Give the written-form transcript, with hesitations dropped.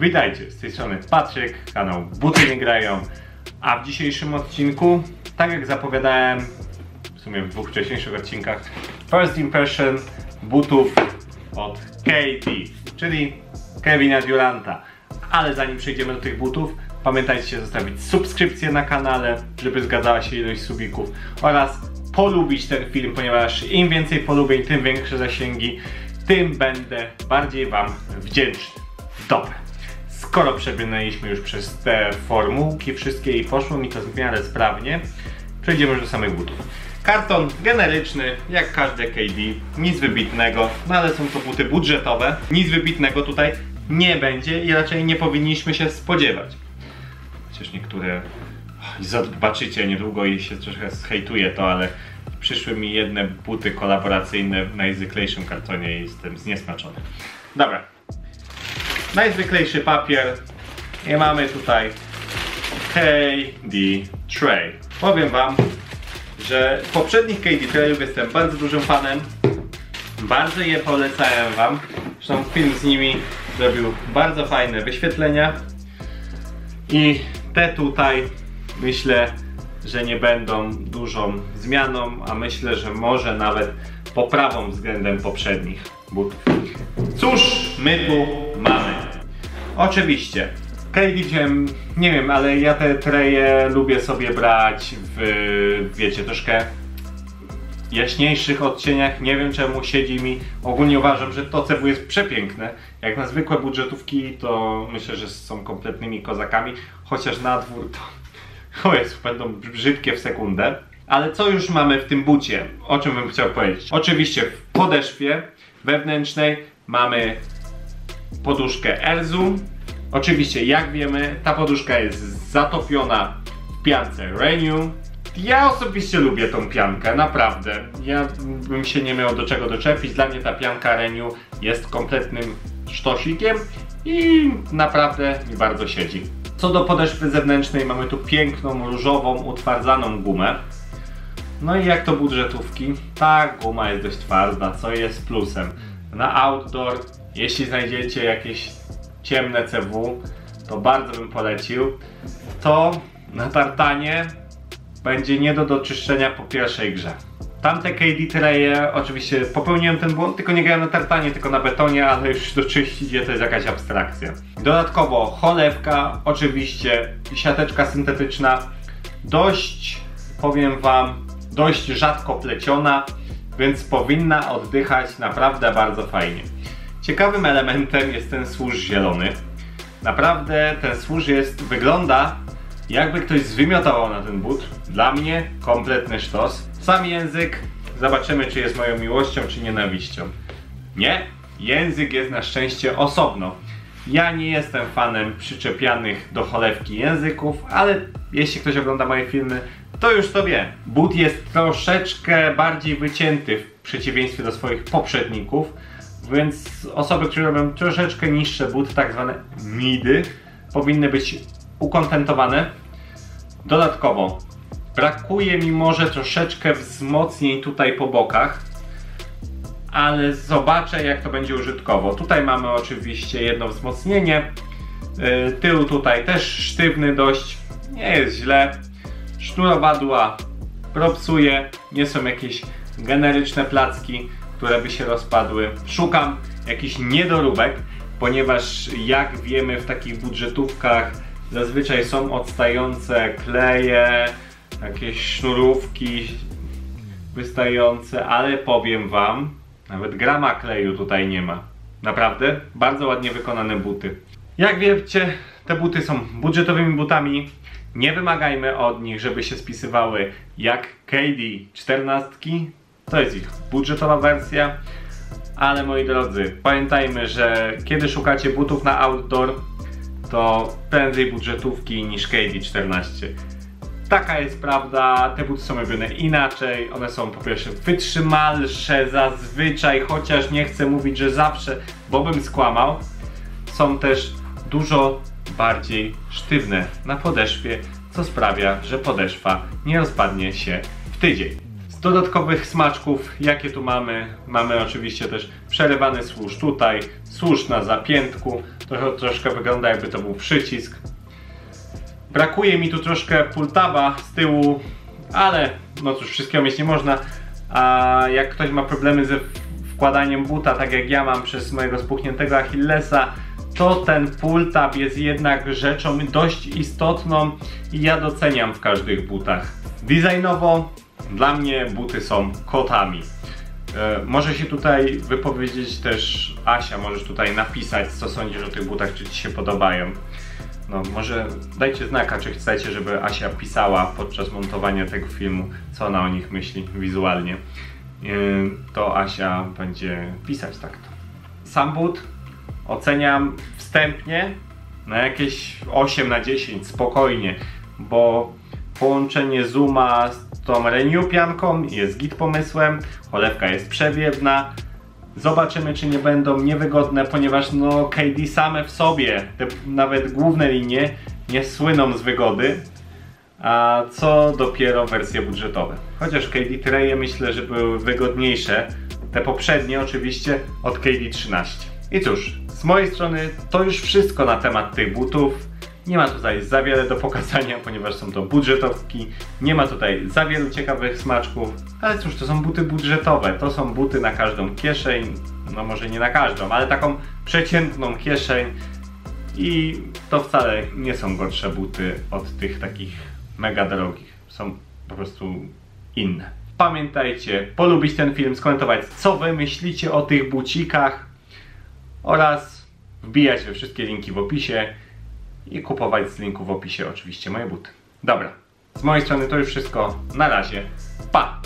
Witajcie, z tej strony Patryk, kanał Buty Nie Grają. A w dzisiejszym odcinku, tak jak zapowiadałem w sumie w dwóch wcześniejszych odcinkach, first impression butów od KD, czyli Kevina Duranta. Ale zanim przejdziemy do tych butów, pamiętajcie zostawić subskrypcję na kanale, żeby zgadzała się ilość subików, oraz polubić ten film, ponieważ im więcej polubień, tym większe zasięgi, tym będę bardziej wam wdzięczny. Dobra, skoro przebrnęliśmy już przez te formułki wszystkie i poszło mi to w miarę sprawnie, przejdziemy już do samych butów. Karton generyczny, jak każde KD, nic wybitnego, no ale są to buty budżetowe, nic wybitnego tutaj nie będzie i raczej nie powinniśmy się spodziewać. Chociaż niektóre, zobaczycie niedługo i się trochę zhejtuje to, ale przyszły mi jedne buty kolaboracyjne w najzwyklejszym kartonie i jestem zniesmaczony. Dobra, najzwyklejszy papier i mamy tutaj KD Tray. Powiem wam, że poprzednich KD Trayów jestem bardzo dużym fanem, bardzo je polecałem wam. Zresztą film z nimi zrobił bardzo fajne wyświetlenia i te tutaj myślę, że nie będą dużą zmianą, a myślę, że może nawet poprawą względem poprzednich butów. Cóż my tu mamy? Oczywiście KD wziąłem, nie wiem, ale ja te treje lubię sobie brać w, wiecie, troszkę jaśniejszych odcieniach. Nie wiem czemu siedzi mi. Ogólnie uważam, że to CW jest przepiękne. Jak na zwykłe budżetówki, to myślę, że są kompletnymi kozakami. Chociaż na dwór to o Jezu, będą brzydkie w sekundę. Ale co już mamy w tym bucie? O czym bym chciał powiedzieć? Oczywiście w podeszwie wewnętrznej mamy poduszkę Erzu. Oczywiście, jak wiemy, ta poduszka jest zatopiona w piance Renew. Ja osobiście lubię tą piankę, naprawdę. Ja bym się nie miał do czego doczepić. Dla mnie ta pianka Renew jest kompletnym sztosikiem i naprawdę mi bardzo siedzi. Co do podeszwy zewnętrznej, mamy tu piękną, różową, utwardzaną gumę. No i jak to budżetówki, ta guma jest dość twarda, co jest plusem. Na outdoor, jeśli znajdziecie jakieś ciemne CW, to bardzo bym polecił. To na tartanie będzie nie do doczyszczenia po pierwszej grze. Tamte KD Traye, oczywiście popełniłem ten błąd, tylko nie grałem na tartanie, tylko na betonie, ale już doczyścić je to jest jakaś abstrakcja. Dodatkowo cholewka, oczywiście siateczka syntetyczna, dość, powiem wam, dość rzadko pleciona, więc powinna oddychać naprawdę bardzo fajnie. Ciekawym elementem jest ten służ zielony. Naprawdę ten służ wygląda, jakby ktoś zwymiotował na ten but. Dla mnie kompletny sztos. Sam język, zobaczymy czy jest moją miłością czy nienawiścią. Nie, język jest na szczęście osobno. Ja nie jestem fanem przyczepianych do cholewki języków, ale jeśli ktoś ogląda moje filmy, to już to wie. But jest troszeczkę bardziej wycięty w przeciwieństwie do swoich poprzedników, więc osoby, które robią troszeczkę niższe buty, tak zwane midy, powinny być ukontentowane. Dodatkowo brakuje mi może troszeczkę wzmocnień tutaj po bokach, ale zobaczę jak to będzie użytkowo. Tutaj mamy oczywiście jedno wzmocnienie, tył tutaj też sztywny dość, nie jest źle. Sznurowadła propsuje, nie są jakieś generyczne placki, które by się rozpadły. Szukam jakichś niedoróbek, ponieważ jak wiemy w takich budżetówkach zazwyczaj są odstające kleje, jakieś sznurówki wystające, ale powiem wam, nawet grama kleju tutaj nie ma. Naprawdę bardzo ładnie wykonane buty. Jak wiecie, te buty są budżetowymi butami. Nie wymagajmy od nich, żeby się spisywały jak KD 14. To jest ich budżetowa wersja. Ale moi drodzy, pamiętajmy, że kiedy szukacie butów na outdoor, to prędzej budżetówki niż KD 14. Taka jest prawda, te buty są robione inaczej, one są po pierwsze wytrzymalsze zazwyczaj, chociaż nie chcę mówić, że zawsze, bo bym skłamał. Są też dużo bardziej sztywne na podeszwie, co sprawia, że podeszwa nie rozpadnie się w tydzień. Z dodatkowych smaczków, jakie tu mamy? Mamy oczywiście też przerywany służ tutaj, służ na zapiętku. Troszkę wygląda, jakby to był przycisk. Brakuje mi tu troszkę pull-taba z tyłu, ale no cóż, wszystkiego mieć nie można. A jak ktoś ma problemy ze wkładaniem buta, tak jak ja mam przez mojego spuchniętego Achillesa, to ten pull-tab jest jednak rzeczą dość istotną i ja doceniam w każdych butach. Designowo dla mnie buty są kotami. Może się tutaj wypowiedzieć też Asia, możesz tutaj napisać, co sądzisz o tych butach, czy ci się podobają. No może dajcie znaka, czy chcecie, żeby Asia pisała podczas montowania tego filmu, co ona o nich myśli wizualnie. To Asia będzie pisać tak to. Sam but oceniam wstępnie na jakieś 8 na 10, spokojnie, bo połączenie zooma z tą Renew pianką jest git pomysłem, cholewka jest przewiewna. Zobaczymy, czy nie będą niewygodne, ponieważ no KD same w sobie, te nawet główne linie, nie słyną z wygody, a co dopiero wersje budżetowe. Chociaż KD Treje myślę, że były wygodniejsze, te poprzednie oczywiście od KD 13. I cóż, z mojej strony to już wszystko na temat tych butów. Nie ma tutaj za wiele do pokazania, ponieważ są to budżetówki. Nie ma tutaj za wielu ciekawych smaczków. Ale cóż, to są buty budżetowe. To są buty na każdą kieszeń. No może nie na każdą, ale taką przeciętną kieszeń. I to wcale nie są gorsze buty od tych takich mega drogich. Są po prostu inne. Pamiętajcie, polubić ten film, skomentować, co wy myślicie o tych bucikach. Oraz wbijać we wszystkie linki w opisie. I kupować z linku w opisie oczywiście moje buty. Dobra, z mojej strony to już wszystko. Na razie, pa!